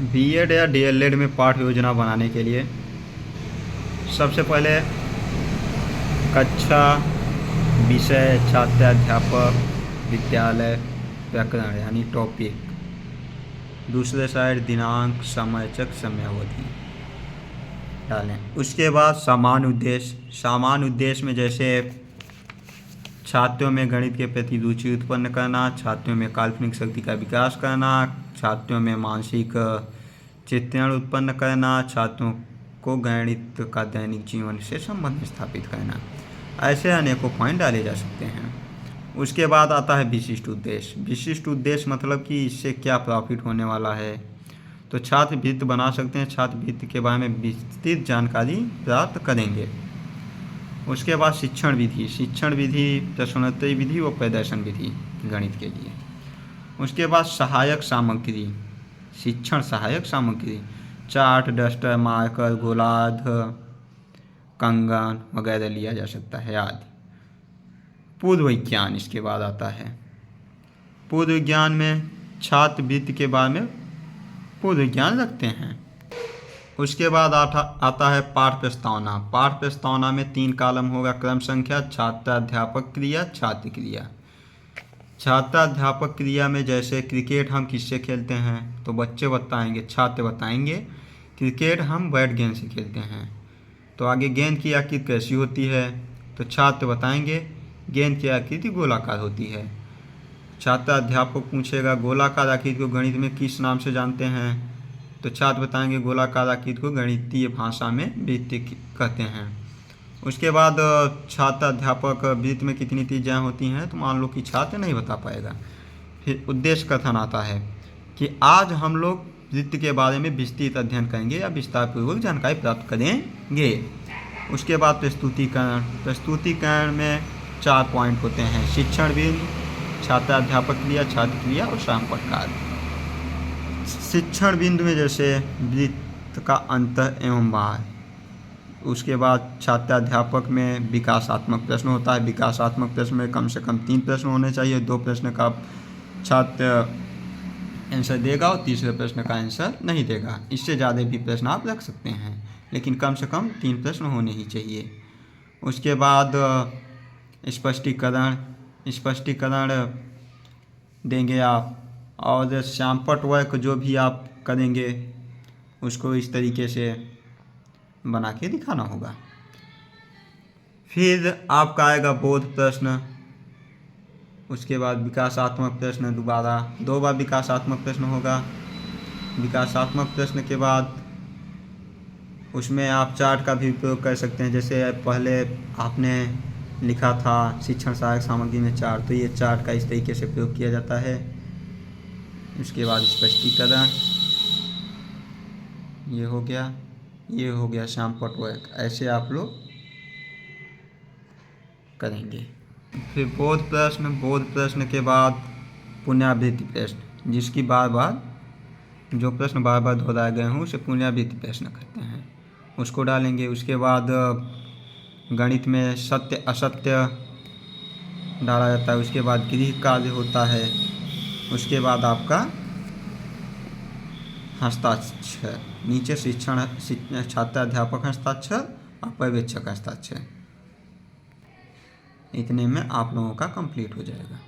BEd या DElEd में पाठ योजना बनाने के लिए सबसे पहले कक्षा, विषय, छात्र, अध्यापक, विद्यालय, प्रकरण यानी टॉपिक, दूसरे साइड दिनांक, समयचक, समयावधि डालें। उसके बाद सामान्य उद्देश्य। सामान्य उद्देश्य में जैसे छात्रों में गणित के प्रति रुचि उत्पन्न करना, छात्रों में काल्पनिक शक्ति का विकास करना, छात्रों में मानसिक चित्रण उत्पन्न करना, छात्रों को गणित का दैनिक जीवन से संबंध स्थापित करना। ऐसे अनेकों पॉइंट डाले जा सकते हैं। उसके बाद आता है विशिष्ट उद्देश्य। विशिष्ट उद्देश्य मतलब कि इससे क्या प्रॉफिट होने वाला है, तो छात्रवृत्ति बना सकते हैं। छात्रवृत्ति के बारे में विस्तृत जानकारी प्राप्त करेंगे। उसके बाद शिक्षण विधि। शिक्षण विधि प्रश्नोत्तरी विधि व प्रदर्शन विधि गणित के लिए। उसके बाद सहायक सामग्री, शिक्षण सहायक सामग्री, चार्ट, डस्टर, मार्कर, गोलार्ध, कंगन वगैरह लिया जा सकता है आदि। पूर्व विज्ञान इसके बाद आता है। पूर्व विज्ञान में छात्रवृत्ति के बारे में पूर्व विज्ञान रखते हैं। उसके बाद आता है पाठ प्रस्तावना। पाठ प्रस्तावना में 3 कॉलम होगा, क्रम संख्या, छात्र अध्यापक क्रिया, छात्र क्रिया। छात्र अध्यापक क्रिया में जैसे क्रिकेट हम किससे खेलते हैं, तो बच्चे बताएंगे, छात्र बताएंगे क्रिकेट हम बैट गेंद से खेलते हैं। तो आगे गेंद की आकृति कैसी होती है, तो छात्र बताएंगे गेंद की आकृति गोलाकार होती है। छात्र अध्यापक पूछेगा गोलाकार आकृति को गणित में किस नाम से जानते हैं, तो छात्र बताएंगे गोलाकार आकृति को गणितीय भाषा में वृत्त कहते हैं। उसके बाद छात्र अध्यापक वृत्त में कितनी त्रिज्याएं होती हैं, तो मान लो कि छात्र नहीं बता पाएगा। फिर उद्देश्य कथन आता है कि आज हम लोग वृत्त के बारे में विस्तृत अध्ययन करेंगे या विस्तारपूर्वक जानकारी प्राप्त करेंगे। उसके बाद प्रस्तुतिकरण। प्रस्तुतिकरण में 4 पॉइंट होते हैं, शिक्षण बिंदु, छात्र अध्यापक क्रिया, छात्र क्रिया और सामपटकार। शिक्षण बिंदु में जैसे वृत्त का अंत एवं बाह्य। उसके बाद छात्र अध्यापक में विकासात्मक प्रश्न होता है। विकासात्मक प्रश्न में कम से कम 3 प्रश्न होने चाहिए। 2 प्रश्न का छात्र आंसर देगा और तीसरे प्रश्न का आंसर नहीं देगा। इससे ज़्यादा भी प्रश्न आप रख सकते हैं, लेकिन कम से कम 3 प्रश्न होने ही चाहिए। उसके बाद स्पष्टीकरण। स्पष्टीकरण देंगे आप, और श्यामपट्ट वर्क जो भी आप करेंगे उसको इस तरीके से बना के दिखाना होगा। फिर आपका आएगा बोध प्रश्न। उसके बाद विकासात्मक प्रश्न, दोबारा 2 बार विकासात्मक प्रश्न होगा। विकासात्मक प्रश्न के बाद उसमें आप चार्ट का भी उपयोग कर सकते हैं। जैसे पहले आपने लिखा था शिक्षण सहायक सामग्री में चार्ट, तो ये चार्ट का इस तरीके से प्रयोग किया जाता है। उसके बाद स्पष्टीकरण, ये हो गया, ये हो गया श्यामपट्ट वर्क। ऐसे आप लोग करेंगे। फिर बोध प्रश्न। बोध प्रश्न के बाद पुनरावृत्ति प्रश्न, जिसकी बार बार जो प्रश्न बार बार दोहराए गए हों उसे पुनरावृत्ति प्रश्न कहते हैं, उसको डालेंगे। उसके बाद गणित में सत्य असत्य डाला जाता है। उसके बाद गृह कार्य होता है। उसके बाद आपका हस्ताक्षर, नीचे शिक्षण छात्र अध्यापक हस्ताक्षर और पर्यवेक्षक हस्ताक्षर। इतने में आप लोगों का कंप्लीट हो जाएगा।